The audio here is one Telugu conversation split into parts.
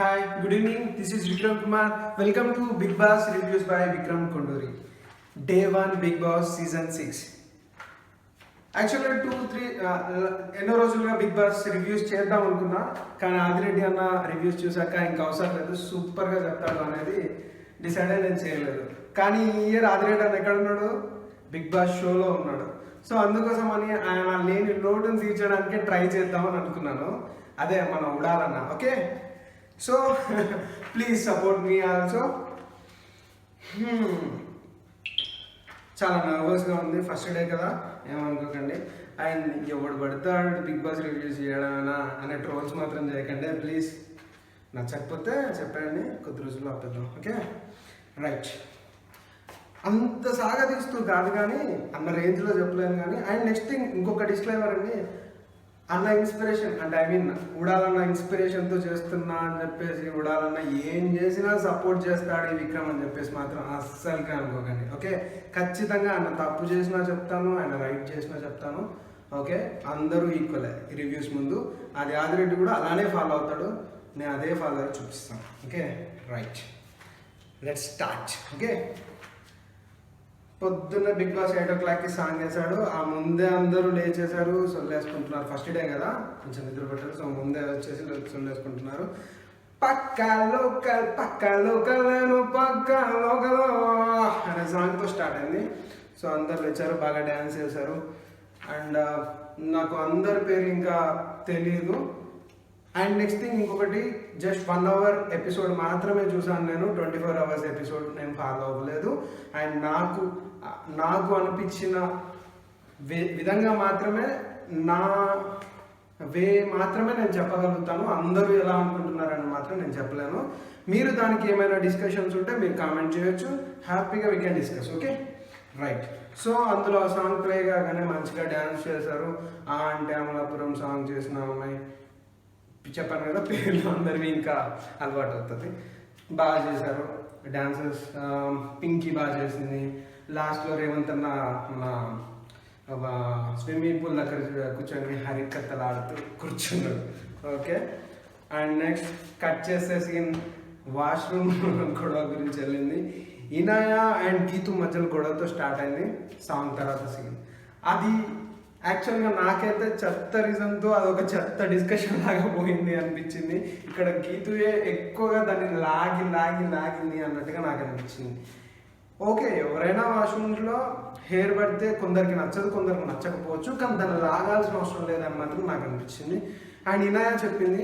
Hi, good evening. This is Vikram Kumar. Welcome to Big Boss Reviews by Vikram Konduri. Day 1 Big Boss Season 6. యాక్చువల్గా 2-3 ఎన్నో రోజులుగా బిగ్ బాస్ రివ్యూస్ చేద్దాం అనుకున్నా, కానీ ఆదిరెడ్డి అన్న రివ్యూస్ చూసాక ఇంకా అవసరం లేదు, సూపర్గా చెప్తాడు అనేది డిసైడ్ అయి నేను చేయలేదు. కానీ ఈ ఇయర్ ఆదిరెడ్డి అన్న ఎక్కడ ఉన్నాడు? బిగ్ బాస్ షోలో ఉన్నాడు. సో అందుకోసం అని ఆయన లేని లోటును తీర్చడానికి ట్రై చేద్దామని అనుకున్నాను. అదే మన ఉడాలన్న. Okay, so please support me also. చాలా నర్వస్గా ఉంది, ఫస్ట్ డే కదా, ఏమనుకోకండి. అండ్ ఎవడు పడతాడు బిగ్ బాస్ రివ్యూస్ చేయడమేనా అనే ట్రోల్స్ మాత్రం చేయకండి ప్లీజ్. నచ్చకపోతే చెప్పండి, కొద్ది రోజుల్లో ఆపేద్దాం. Okay, right. అంత సాగదీస్తూ కాదు కానీ అన్న రేంజ్లో చెప్పలేను కానీ. అండ్ నెక్స్ట్ థింగ్, ఇంకొక డిస్క్లైమర్ అండి. అన్న ఇన్స్పిరేషన్ అంటే ఉడాలన్న ఇన్స్పిరేషన్తో చేస్తున్నా అని చెప్పేసి ఉడాలన్న ఏం చేసినా సపోర్ట్ చేస్తాడు ఈ విక్రమ్ అని చెప్పేసి మాత్రం అస్సలుగా అనుకోకండి. ఓకే, ఖచ్చితంగా ఆయన తప్పు చేసినా చెప్తాను, ఆయన రైట్ చేసినా చెప్తాను. ఓకే, అందరూ ఈక్వలే ఈ రివ్యూస్ ముందు. అది ఆదిరెడ్డి కూడా అలానే ఫాలో అవుతాడు, నేను అదే ఫాలో అయ్యి చూపిస్తాను. Okay, right, let's start. Okay, పొద్దున్న బిగ్ బాస్ 8 o'clockకి సాంగ్ వేశాడు. ఆ ముందే అందరూ లేచేశారు, సొల్లేసుకుంటున్నారు. ఫస్ట్ డే కదా, కొంచెం నిద్ర పట్టారు. సో ముందే వచ్చేసి సొల్లేసుకుంటున్నారు. పక్కా లోకల్ అనే సాంగ్తో స్టార్ట్ అయింది. సో అందరు లేచారు, బాగా డ్యాన్స్ చేశారు. అండ్ నాకు అందరి పేర్లు ఇంకా తెలియదు. అండ్ నెక్స్ట్ థింగ్, ఇంకొకటి, జస్ట్ 1 hour ఎపిసోడ్ మాత్రమే చూసాను నేను, 24 hours ఎపిసోడ్ నేను ఫాలో అవ్వలేదు. అండ్ నాకు అనిపించిన విధంగా మాత్రమే, నా మాత్రమే నేను చెప్పగలుగుతాను. అందరూ ఎలా అనుకుంటున్నారని మాత్రం నేను చెప్పలేను. మీరు దానికి ఏమైనా డిస్కషన్స్ ఉంటే మీరు కామెంట్ చేయొచ్చు, హ్యాపీగా we can discuss. Okay, right. So అందులో సాంగ్ ప్లే కాగానే మంచిగా డ్యాన్స్ చేశారు. అంటే అమలాపురం సాంగ్ చేసిన అమ్మాయి, చెప్పాను కదా, పేర్లు అందరివి ఇంకా అలవాటు అవుతుంది. బాగా చేశారు డ్యాన్సెస్. పింకీ బాగా చేసింది. లాస్ట్లో రేవంత్ అన్న మన స్విమ్మింగ్ పూల్ దగ్గర కూర్చొని హరికత్తలు ఆడుతూ కూర్చున్నాడు. ఓకే, అండ్ నెక్స్ట్ కట్ చేసే సీన్ వాష్రూమ్ గొడవ గురించి వెళ్ళింది. ఇనాయ అండ్ గీతు మధ్యలో గొడవతో స్టార్ట్ అయింది సాంగ్ తర్వాత సీన్. అది యాక్చువల్గా నాకైతే చెత్త రీజన్తో అదొక చెత్త డిస్కషన్ లాగా పోయింది అనిపించింది. ఇక్కడ గీతుయే ఎక్కువగా దాన్ని లాగింది అన్నట్టుగా నాకు అనిపించింది. ఓకే, ఎవరైనా వాష్రూమ్స్లో హెయిర్ పడితే కొందరికి నచ్చదు, కొందరికి నచ్చకపోవచ్చు, కానీ దాన్ని లాగాల్సిన అవసరం లేదని మాత్రం నాకు అనిపించింది. అండ్ ఇనాయ చెప్పింది,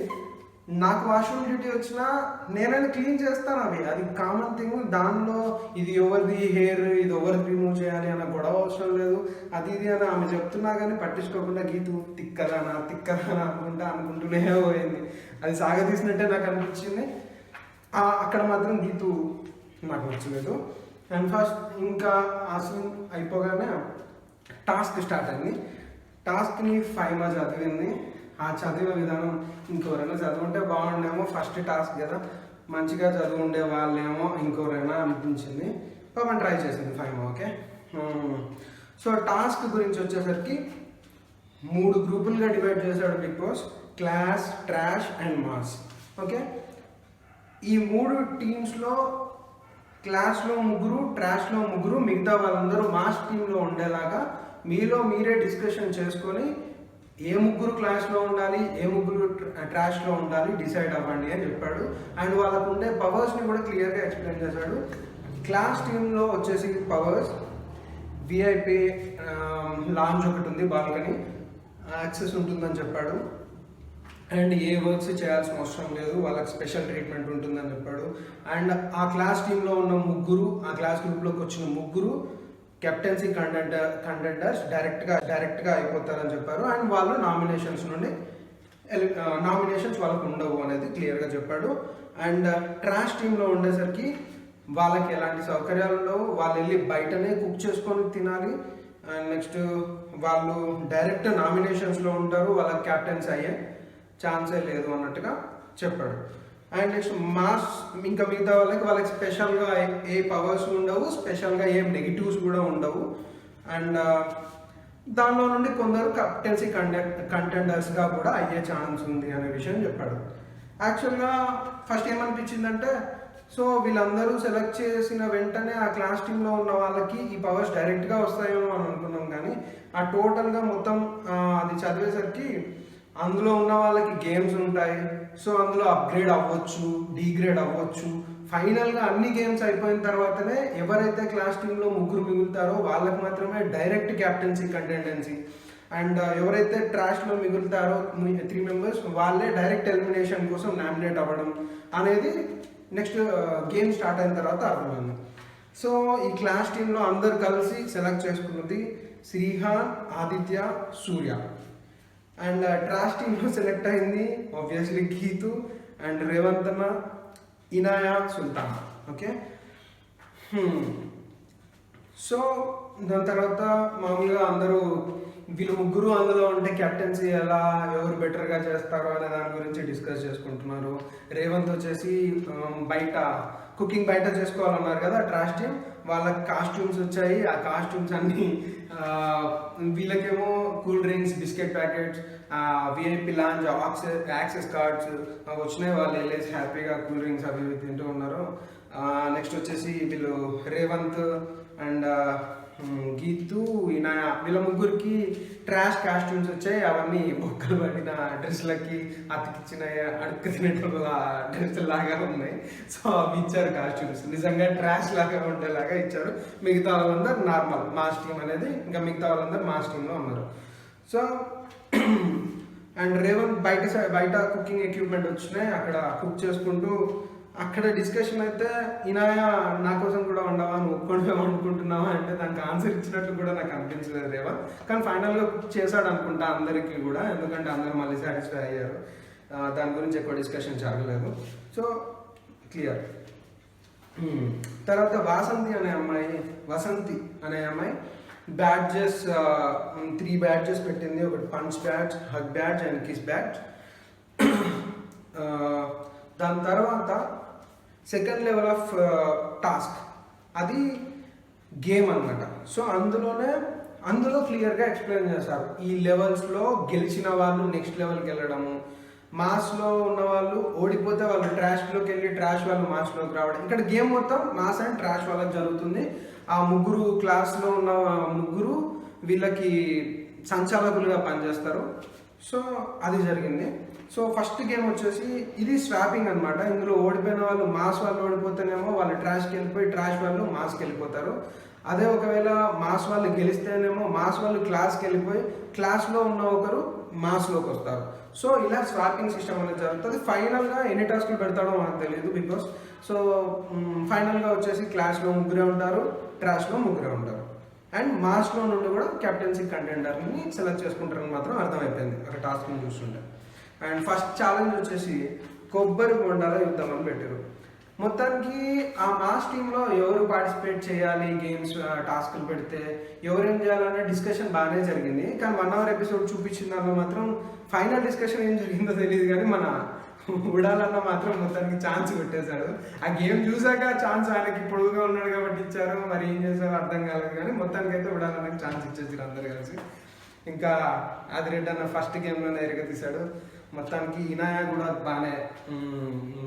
నాకు వాష్రూమ్ డ్యూటీ వచ్చినా నేనైనా క్లీన్ చేస్తాను, అది కామన్ థింగ్. దానిలో ఇది ఎవరిది హెయిర్, ఇది ఎవరికి రిమూవ్ చేయాలి అన్న గొడవ అవసరం లేదు, అది ఇది అని ఆమె చెప్తున్నా కానీ పట్టించుకోకుండా గీతు తిక్కదానా అనుకుంటూనే పోయింది. అది సాగదీసినట్టే నాకు అనిపించింది. అక్కడ మాత్రం గీతు నాకు నచ్చలేదు. అండ్ ఫస్ట్ ఇంకా ఆ సీన్ అయిపోగానే టాస్క్ స్టార్ట్ అయింది. టాస్క్ని 5 చదివింది. ఆ చదివే విధానం ఇంకెవరైనా చదువుంటే బాగుండేమో, ఫస్ట్ టాస్క్ కదా, మంచిగా చదువుండే వాళ్ళేమో ఇంకెవరైనా అనిపించింది. మనం ట్రై చేసింది 5. ఓకే, సో టాస్క్ గురించి వచ్చేసరికి 3 గ్రూపులుగా డివైడ్ చేశాడు big boss: class, trash and mass. Okay, ఈ 3 టీమ్స్లో క్లాస్లో 3, ట్రాష్లో 3, మిగతా వాళ్ళందరూ మాస్ టీంలో ఉండేలాగా మీలో మీరే డిస్కషన్ చేసుకొని ఏ 3 క్లాస్లో ఉండాలి, ఏ 3 ట్రాష్లో ఉండాలి డిసైడ్ అవ్వండి అని చెప్పాడు. అండ్ వాళ్ళకు ఉండే పవర్స్ని కూడా క్లియర్గా ఎక్స్ప్లెయిన్ చేశాడు. క్లాస్ టీంలో వచ్చేసి పవర్స్, విఐపి లాంజ్ ఒకటి ఉంది, బాల్కనీ యాక్సెస్ ఉంటుందని చెప్పాడు. అండ్ ఏ వర్క్స్ చేయాల్సిన అవసరం లేదు, వాళ్ళకి స్పెషల్ ట్రీట్మెంట్ ఉంటుందని చెప్పాడు. అండ్ ఆ క్లాస్ టీంలో ఉన్న 3, ఆ క్లాస్ గ్రూప్లోకి వచ్చిన 3 కెప్టెన్సీ కంటెండర్స్ డైరెక్ట్గా అయిపోతారని చెప్పారు. అండ్ వాళ్ళు నామినేషన్స్ వాళ్ళకు ఉండవు అనేది క్లియర్గా చెప్పాడు. అండ్ ట్రాష్ టీంలో ఉండేసరికి వాళ్ళకి ఎలాంటి సౌకర్యాలు ఉండవు, వాళ్ళు వెళ్ళి బయటనే కుక్ చేసుకొని తినాలి. అండ్ నెక్స్ట్ వాళ్ళు డైరెక్ట్ నామినేషన్స్లో ఉంటారు, వాళ్ళకి క్యాప్టెన్సీ అయ్యే ఛాన్సే లేదు అన్నట్టుగా చెప్పాడు. అండ్ నెక్స్ట్ మాస్, ఇంకా మిగతా వాళ్ళకి స్పెషల్గా ఏ పవర్స్ ఉండవు, స్పెషల్గా ఏం నెగిటివ్స్ కూడా ఉండవు. అండ్ దానిలో నుండి కొందరు కెప్టెన్సీ కంటెండర్స్గా కూడా అయ్యే ఛాన్స్ ఉంది అనే విషయం చెప్పాడు. యాక్చువల్గా ఫస్ట్ ఏమనిపించిందంటే, సో వీళ్ళందరూ సెలెక్ట్ చేసిన వెంటనే ఆ క్లాస్ టీంలో ఉన్న వాళ్ళకి ఈ పవర్స్ డైరెక్ట్గా వస్తాయేమో అని అనుకున్నాం, కానీ ఆ టోటల్గా మొత్తం అది చదివేసరికి అందులో ఉన్న వాళ్ళకి గేమ్స్ ఉంటాయి. సో అందులో అప్గ్రేడ్ అవ్వచ్చు, డీగ్రేడ్ అవ్వచ్చు. ఫైనల్గా అన్ని గేమ్స్ అయిపోయిన తర్వాతనే ఎవరైతే క్లాస్ టీంలో ముగ్గురు మిగులుతారో వాళ్ళకి మాత్రమే డైరెక్ట్ క్యాప్టెన్సీ కంటెండెన్సీ. అండ్ ఎవరైతే ట్రాష్లో మిగులుతారో 3 మెంబర్స్ వాళ్ళే డైరెక్ట్ ఎలిమినేషన్ కోసం నామినేట్ అవ్వడం అనేది నెక్స్ట్ గేమ్ స్టార్ట్ అయిన తర్వాత అర్థమైంది. సో ఈ క్లాస్ టీంలో అందరు కలిసి సెలెక్ట్ చేసుకున్నది శ్రీహాన్, ఆదిత్య, సూర్య. అండ్ ట్రాష్ టీంలో సెలెక్ట్ అయింది ఆబ్వియస్లీ గీతు అండ్ రేవంతన, ఇనాయా, సుల్తాన్. ఓకే, సో దాని తర్వాత మామూలుగా అందరూ వీళ్ళు ముగ్గురు అందులో ఉంటే కెప్టెన్సీ ఎలా, ఎవరు బెటర్గా చేస్తారో అనే దాని గురించి డిస్కస్ చేసుకుంటున్నారు. రేవంత్ వచ్చేసి బయట కుకింగ్ బయట చేసుకోవాలన్నారు కదా ట్రాష్ టీమ్, వాళ్ళకి కాస్ట్యూమ్స్ వచ్చాయి. ఆ కాస్ట్యూమ్స్ అన్నీ వీళ్ళకేమో cool drinks, biscuit packets, VIP lounge, access cards వచ్చినాయి. వాళ్ళు వెళ్ళేసి హ్యాపీగా కూల్ డ్రింక్స్ అవి తింటూ ఉన్నారు. నెక్స్ట్ వచ్చేసి వీళ్ళు రేవంత్ అండ్ గీతు, ఇనాయా వీళ్ళ ముగ్గురికి ట్రాష్ కాస్ట్యూమ్స్ వచ్చాయి. అవన్నీ బొక్కలు పడిన డ్రెస్లకి అతికిచ్చిన అడుక్కు తినేటప్పుడు డ్రెస్ లాగా ఉన్నాయి. సో అవి ఇచ్చారు కాస్ట్యూమ్స్, నిజంగా ట్రాష్ లాగా ఉండేలాగా ఇచ్చారు. మిగతా వాళ్ళందరూ నార్మల్ మాస్ టీమ్ అనేది, ఇంకా మిగతా వాళ్ళందరూ మాస్ టీంలో ఉన్నారు. సో అండ్ రేవంత్ బయట కుకింగ్ ఎక్విప్మెంట్ వచ్చినాయి, అక్కడ కుక్ చేసుకుంటూ అక్కడ డిస్కషన్ అయితే ఇనాయా నా కోసం కూడా ఉండవా, నువ్వు ఒక్కడే అనుకుంటున్నావా అంటే దానికి ఆన్సర్ ఇచ్చినట్లు కూడా నాకు అనిపించలేదు రేవంత్. కానీ ఫైనల్గా కుక్ చేశాడు అనుకుంటా అందరికీ కూడా, ఎందుకంటే అందరూ మళ్ళీ సాటిస్ఫై అయ్యారు. దాని గురించి ఎక్కువ డిస్కషన్ జరగలేదు. So clear. తర్వాత వసంతి అనే అమ్మాయి బ్యాడ్జెస్ 3 బ్యాడ్జెస్ పెట్టింది. ఒకటి punch badge, hug badge and kiss badge. దాని తర్వాత సెకండ్ లెవెల్ ఆఫ్ టాస్క్, అది గేమ్ అనమాట. సో అందులో క్లియర్గా ఎక్స్ప్లెయిన్ చేస్తారు. ఈ లెవెల్స్లో గెలిచిన వాళ్ళు నెక్స్ట్ లెవెల్కి వెళ్ళడము, మాస్లో ఉన్న వాళ్ళు ఓడిపోతే వాళ్ళు ట్రాష్లోకి వెళ్ళి ట్రాష్ వాళ్ళు మాస్లోకి రావడం. ఇక్కడ గేమ్ మొత్తం మాస్ అండ్ ట్రాష్ వాళ్ళకి జరుగుతుంది. ఆ ముగ్గురు క్లాస్లో ఉన్న ముగ్గురు వీళ్ళకి సంచాలకులుగా పనిచేస్తారు. సో అది జరిగింది. సో ఫస్ట్ గేమ్ వచ్చేసి ఇది స్వాపింగ్ అనమాట. ఇందులో ఓడిపోయిన వాళ్ళు మాస్ వాళ్ళు ఓడిపోతేనేమో వాళ్ళు ట్రాష్కి వెళ్ళిపోయి ట్రాష్ వాళ్ళు మాస్కి వెళ్ళిపోతారు. అదే ఒకవేళ మాస్ వాళ్ళు గెలిస్తేనేమో మాస్ వాళ్ళు క్లాస్కి వెళ్ళిపోయి క్లాస్లో ఉన్న ఒకరు మాస్లోకి వస్తారు. సో ఇలా స్వాపింగ్ సిస్టమ్ అనేది జరుగుతుంది. ఫైనల్గా ఎన్ని టాస్క్లు పెడతాడో మనకు తెలియదు బికాస్. సో ఫైనల్గా వచ్చేసి క్లాస్లో ముగ్గురే ఉంటారు, ట్రాష్లో ముగ్గురే ఉంటారు. అండ్ మాస్లో నుండి కూడా కెప్టెన్సీ కంటెండర్ని సెలెక్ట్ చేసుకుంటారని మాత్రం అర్థమైపోయింది అక్కడ టాస్క్ని చూస్తుంటే. అండ్ ఫస్ట్ ఛాలెంజ్ వచ్చేసి కొబ్బరి బొండాల యుద్ధం అని పెట్టారు. మొత్తానికి ఆ మాస్ టీంలో ఎవరు పార్టిసిపేట్ చేయాలి, గేమ్స్ టాస్క్లు పెడితే ఎవరేం చేయాలనే డిస్కషన్ బాగానే జరిగింది. కానీ 1 hour ఎపిసోడ్ చూపించిన దానిలో మాత్రం ఫైనల్ డిస్కషన్ ఏం జరిగిందో తెలియదు, కానీ మన ఉడాలన్న మాత్రం మొత్తానికి ఛాన్స్ కొట్టేశాడు. ఆ గేమ్ చూసాక ఛాన్స్ ఆయనకి పొడుగుగా ఉన్నాడు కాబట్టి ఇచ్చారు, మరి ఏం చేశారో అర్థం కాలేదు. కానీ మొత్తానికైతే ఉడాలన్నకి ఛాన్స్ ఇచ్చేసారు అందరు కలిసి. ఇంకా ఆదిరెడ్డి అన్న ఫస్ట్ గేమ్లోనే ఎరగతీశాడు. మొత్తానికి ఇనాయా కూడా బాగానే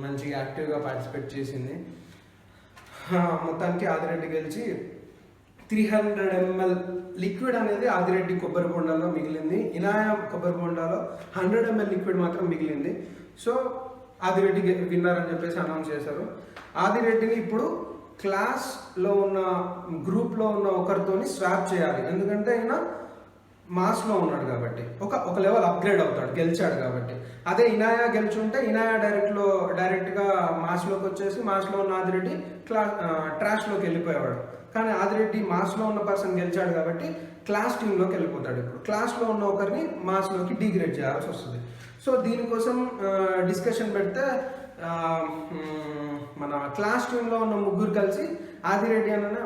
మంచిగా యాక్టివ్గా పార్టిసిపేట్ చేసింది. మొత్తానికి ఆదిరెడ్డి గెలిచి 300 ml లిక్విడ్ అనేది ఆదిరెడ్డి కొబ్బరి బొండాలో మిగిలింది. ఇనాయా కొబ్బరి బొండాలో 100 ml లిక్విడ్ మాత్రం మిగిలింది. సో ఆదిరెడ్డి విన్నర్ అని చెప్పేసి అనౌన్స్ చేశారు. ఆదిరెడ్డిని ఇప్పుడు క్లాస్లో ఉన్న గ్రూప్లో ఉన్న ఒకరితో స్వాప్ చేయాలి, ఎందుకంటే ఆయన మాస్లో ఉన్నాడు కాబట్టి ఒక లెవెల్ అప్గ్రేడ్ అవుతాడు, గెలిచాడు కాబట్టి. అదే ఇనాయా గెలిచుంటే ఇనాయా డైరెక్ట్గా మాస్లోకి వచ్చేసి మాస్లో ఉన్న ఆదిరెడ్డి ట్రాష్లోకి వెళ్ళిపోయేవాడు. కానీ ఆదిరెడ్డి మాస్లో ఉన్న పర్సన్ గెలిచాడు కాబట్టి క్లాస్ టీంలోకి వెళ్ళిపోతాడు. ఇప్పుడు క్లాస్లో ఉన్న ఒకరిని మాస్లోకి డిగ్రేడ్ చేయాల్సి వస్తుంది. సో దీనికోసం డిస్కషన్ పెడితే మన క్లాస్ టీంలో ఉన్న ముగ్గురు కలిసి ఆదిరెడ్డి అన్న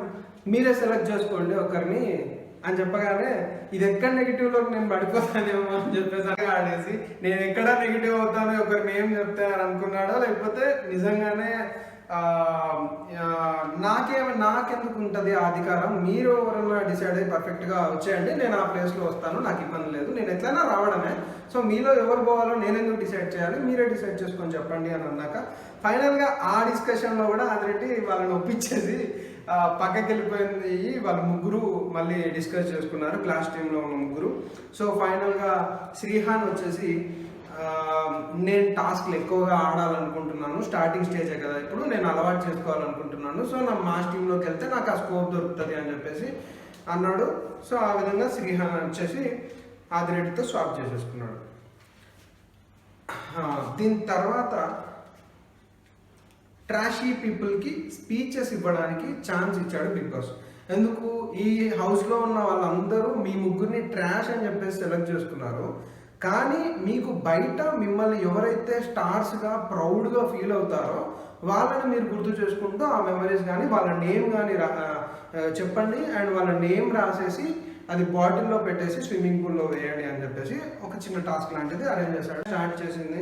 మీరే సెలెక్ట్ చేసుకోండి ఒకరిని అని చెప్పగానే ఇది ఎక్కడ నెగిటివ్లోకి నేను పడిపోతానేమో అని చెప్పేసి ఆడేసి నేను ఎక్కడ నెగిటివ్ అవుతానో ఒకరిని ఏం చెప్తాను అనుకున్నాడో, లేకపోతే నిజంగానే నాకెందుకు ఉంటుంది ఆ అధికారం? మీరు ఎవరన్నా డిసైడ్ అయ్యి పర్ఫెక్ట్గా వచ్చేయండి, నేను ఆ ప్లేస్లో వస్తాను, నాకు ఇబ్బంది లేదు, నేను ఎట్లయినా రావడమే. సో మీలో ఎవరు పోవాలో నేను ఎందుకు డిసైడ్ చేయాలి, మీరే డిసైడ్ చేసుకొని చెప్పండి అని అన్నాక ఫైనల్గా ఆ డిస్కషన్లో కూడా ఆదిరెడ్డి వాళ్ళని ఒప్పించేసి పక్కకి వెళ్ళిపోయింది. వాళ్ళ ముగ్గురు మళ్ళీ డిస్కస్ చేసుకున్నారు, క్లాస్ టీంలో ఉన్న ముగ్గురు. సో ఫైనల్గా శ్రీహాన్ వచ్చేసి నేను టాస్క్లు ఎక్కువగా ఆడాలనుకుంటున్నాను, స్టార్టింగ్ స్టేజే కదా ఇప్పుడు, నేను అలవాటు చేసుకోవాలనుకుంటున్నాను, సో నా మాస్ టీంలోకి వెళ్తే నాకు ఆ స్కోప్ దొరుకుతుంది అని చెప్పేసి అన్నాడు. సో ఆ విధంగా శ్రీహాన్ వచ్చేసి ఆదిరెడ్డితో స్వాప్ చేసేసుకున్నాడు. దీని తర్వాత ట్రాషీ పీపుల్కి స్పీచెస్ ఇవ్వడానికి ఛాన్స్ ఇచ్చాడు బిగ్ బాస్. ఎందుకు? ఈ హౌస్లో ఉన్న వాళ్ళందరూ మీ ముగ్గురిని ట్రాష్ అని చెప్పేసి సెలెక్ట్ చేసుకున్నారు, కానీ మీకు బయట మిమ్మల్ని ఎవరైతే స్టార్స్గా ప్రౌడ్గా ఫీల్ అవుతారో వాళ్ళని మీరు గుర్తు చేసుకుంటూ ఆ మెమరీస్ కానీ వాళ్ళ నేమ్ కానీ చెప్పండి, అండ్ వాళ్ళ నేమ్ రాసేసి అది బాటిల్లో పెట్టేసి స్విమ్మింగ్ పూల్లో వేయండి అని చెప్పేసి ఒక చిన్న టాస్క్ లాంటిది అరేంజ్ చేశాడు. స్టార్ట్ చేసింది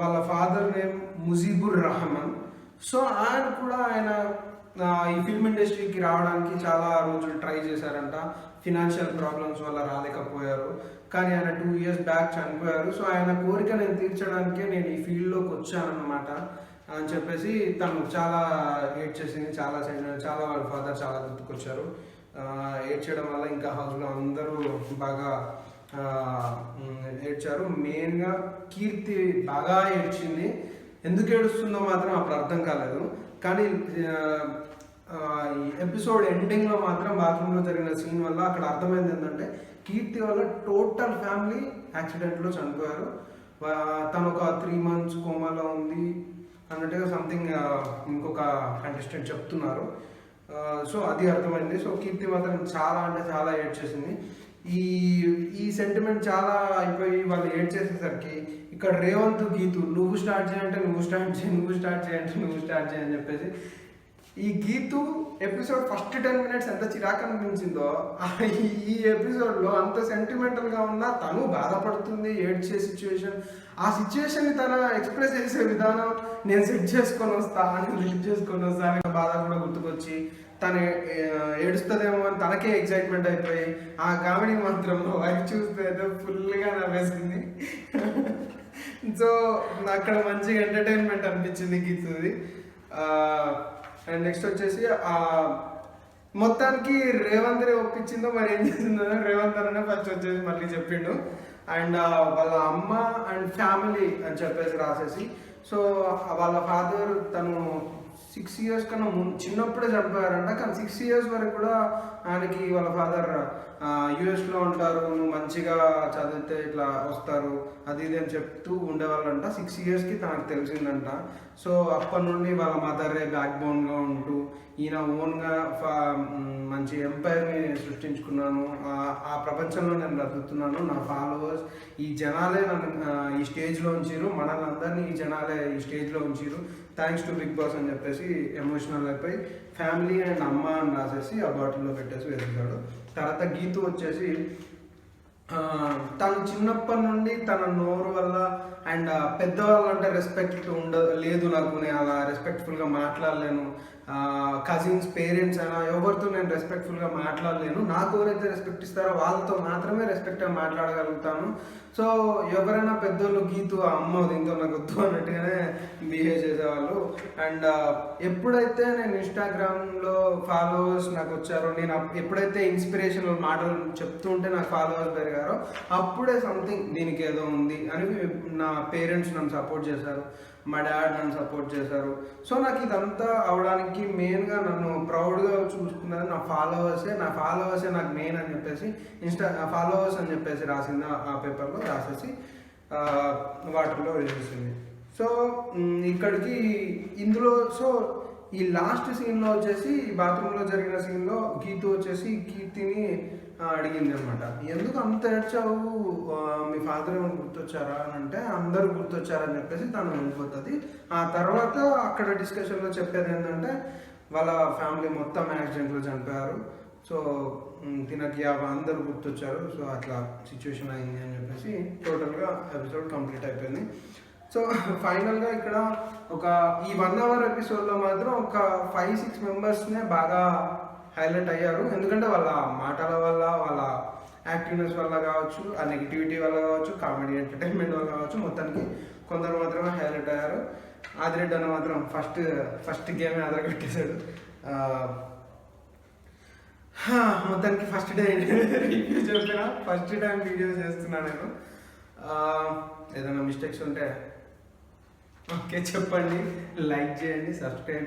వాళ్ళ father name Mujibur Rahman. So ఆయన కూడా ఈ ఫిల్మ్ ఇండస్ట్రీకి రావడానికి చాలా రోజులు ట్రై చేశారంట, ఫినాన్షియల్ ప్రాబ్లమ్స్ వల్ల రాలేకపోయారు, కానీ ఆయన 2 years బ్యాక్ చనిపోయారు. సో ఆయన కోరిక నేను తీర్చడానికే నేను ఈ ఫీల్డ్లోకి వచ్చానన్నమాట అని చెప్పేసి తను చాలా ఏడ్చేసింది, చాలా వాళ్ళ ఫాదర్ చాలా గుర్తుకొచ్చారు. ఏడ్చేయడం వల్ల ఇంకా హౌస్లో అందరూ బాగా ఏడ్చారు. మెయిన్గా కీర్తి బాగా ఏడ్చింది. ఎందుకు ఏడుస్తుందో మాత్రం అప్పుడు అర్థం కాలేదు, కానీ ఈ ఎపిసోడ్ ఎండింగ్లో మాత్రం బాత్రూంలో జరిగిన సీన్ వల్ల అక్కడ అర్థమైంది ఏంటంటే కీర్తి వల్ల టోటల్ ఫ్యామిలీ యాక్సిడెంట్లో చనిపోయారు. తను ఒక 3 months కోమాలో ఉంది అన్నట్టుగా సంథింగ్ ఇంకొక కంటెస్టెంట్ చెప్తున్నారు. సో అది అర్థమైంది. సో కీర్తి మాత్రం చాలా అంటే చాలా ఏడ్చేసింది. ఈ సెంటిమెంట్ చాలా అయిపోయి వాళ్ళు ఏడ్చేసేసరికి ఇక్కడ రేవంత్ గీతు నువ్వు స్టార్ట్ చేయంటే నువ్వు స్టార్ట్ చేయి, నువ్వు స్టార్ట్ చేయంటే నువ్వు స్టార్ట్ చేయని చెప్పేసి ఈ గీతు ఎపిసోడ్ ఫస్ట్ 10 minutes ఎంత చిరాకు అనిపించిందో ఈ ఎపిసోడ్లో అంత సెంటిమెంటల్గా ఉన్నా తను బాధపడుతుంది, ఏడ్చే సిచ్యువేషన్, ఆ సిచ్యువేషన్ని తన ఎక్స్ప్రెస్ చేసే విధానం, నేను సెట్ చేసుకొని వస్తా అని బాధ కూడా గుర్తుకొచ్చి తను ఏడుస్తుందేమో అని తనకే ఎగ్జైట్మెంట్ అయిపోయి ఆ కామెడీ మాత్రం వైఫ్ చూస్తే అయితే ఫుల్గా నవ్వేసింది. సో అక్కడ మంచిగా ఎంటర్టైన్మెంట్ అనిపించింది గీతుది. అండ్ నెక్స్ట్ వచ్చేసి మొత్తానికి రేవంత్ ఒప్పించిందో మరి ఏం చేసిందో రేవంత్ అనే ఫస్ట్ వచ్చేసి మళ్ళీ చెప్పిండు. అండ్ వాళ్ళ అమ్మ అండ్ ఫ్యామిలీ అని చెప్పేసి రాసేసి, సో వాళ్ళ ఫాదర్ తను 6 years కన్నా చిన్నప్పుడే చనిపోయారంట, కానీ 6 years వరకు కూడా ఆయనకి వాళ్ళ ఫాదర్ యుఎస్లో ఉంటారు, నువ్వు మంచిగా చదివితే ఇట్లా వస్తారు అది ఇది అని చెప్తూ ఉండేవాళ్ళంట. 6 yearsకి తనకు తెలిసిందంట. సో అప్పటి నుండి వాళ్ళ మదరే బ్యాక్ బోన్గా ఉంటూ ఈయన ఓన్గా మంచి ఎంపైర్ని సృష్టించుకున్నాను, ఆ ప్రపంచంలో నేను బ్రతుకుతున్నాను, నా ఫాలోవర్స్ ఈ జనాలే నన్ను ఈ స్టేజ్లో ఉంచిరు, మనల్ని అందరినీ ఈ జనాలే ఈ స్టేజ్లో ఉంచిరు, థ్యాంక్స్ టు బిగ్ బాస్ అని చెప్పేసి ఎమోషనల్ అయిపోయి ఫ్యామిలీ అండ్ అమ్మ అని రాసేసి ఆ బాటిల్లో పెట్టేసి వేసేసాడు. తర్వాత గీతు వచ్చేసి తను చిన్నప్పటి నుండి తన నోరు వల్ల అండ్ పెద్దవాళ్ళంటే రెస్పెక్ట్ లేదు నాకు, నేను అలా రెస్పెక్ట్ఫుల్గా మాట్లాడలేను, కజిన్స్ పేరెంట్స్ అయినా ఎవరితో నేను రెస్పెక్ట్ఫుల్గా మాట్లాడలేను, నాకు ఎవరైతే రెస్పెక్ట్ ఇస్తారో వాళ్ళతో మాత్రమే రెస్పెక్ట్గా మాట్లాడగలుగుతాను. సో ఎవరైనా పెద్దోళ్ళు గీతు అమ్మ దీంతో నాకు వద్దు అన్నట్టుగానే బిహేవ్ చేసేవాళ్ళు. అండ్ ఎప్పుడైతే నేను ఇన్స్టాగ్రామ్లో ఫాలోవర్స్ నాకు వచ్చారో, నేను ఎప్పుడైతే ఇన్స్పిరేషనల్ మాటలు చెప్తూ ఉంటే నాకు ఫాలోవర్స్ పెరిగారో అప్పుడే సంథింగ్ దీనికి ఏదో ఉంది అని నా పేరెంట్స్ నన్ను సపోర్ట్ చేశారు, మా డాడ్ నన్ను సపోర్ట్ చేశారు. సో నాకు ఇదంతా అవడానికి మెయిన్గా నన్ను ప్రౌడ్గా చూసుకున్నది నా ఫాలోవర్సే నాకు మెయిన్ అని చెప్పేసి ఫాలోవర్స్ అని చెప్పేసి రాసింది ఆ పేపర్లో రాసేసి వాటిలో వేసేసింది. సో ఇక్కడికి ఇందులో సో ఈ లాస్ట్ సీన్లో వచ్చేసి బాత్రూంలో జరిగిన సీన్లో గీతు వచ్చేసి కీర్తిని అడిగింది అనమాట, ఎందుకు అంత ఏడ్చావు, మీ ఫాదర్ ఏమైనా గుర్తొచ్చారా అని అంటే అందరూ గుర్తొచ్చారని చెప్పేసి తను వెళ్ళిపోతుంది. ఆ తర్వాత అక్కడ డిస్కషన్లో చెప్పేది ఏంటంటే వాళ్ళ ఫ్యామిలీ మొత్తం యాక్సిడెంట్లో చనిపోయారు, సో తినకి అందరూ గుర్తొచ్చారు, సో అట్లా సిచ్యువేషన్ అయింది అని చెప్పేసి టోటల్గా ఎపిసోడ్ కంప్లీట్ అయిపోయింది. సో ఫైనల్గా ఇక్కడ ఒక ఈ 1 hour ఎపిసోడ్లో మాత్రం ఒక 5-6 మెంబర్స్నే బాగా హైలైట్ అయ్యారు. ఎందుకంటే వాళ్ళ మాటల వల్ల, వాళ్ళ యాక్టివ్నెస్ వల్ల కావచ్చు, ఆ నెగిటివిటీ వల్ల కావచ్చు, కామెడీ ఎంటర్టైన్మెంట్ వల్ల కావచ్చు, మొత్తానికి కొందరు మాత్రమే హైలైట్ అయ్యారు. ఆదిరెడ్డి అన్న మాత్రం ఫస్ట్ గేమే అదరగొట్టేశాడు. మొత్తానికి ఫస్ట్ డే రివ్యూ చెప్పిన, ఫస్ట్ టైం వీడియో చేస్తున్నాను నేను. ఏదైనా మిస్టేక్స్ ఉంటే ఓకే చెప్పండి, లైక్ చేయండి, సబ్స్క్రైబ్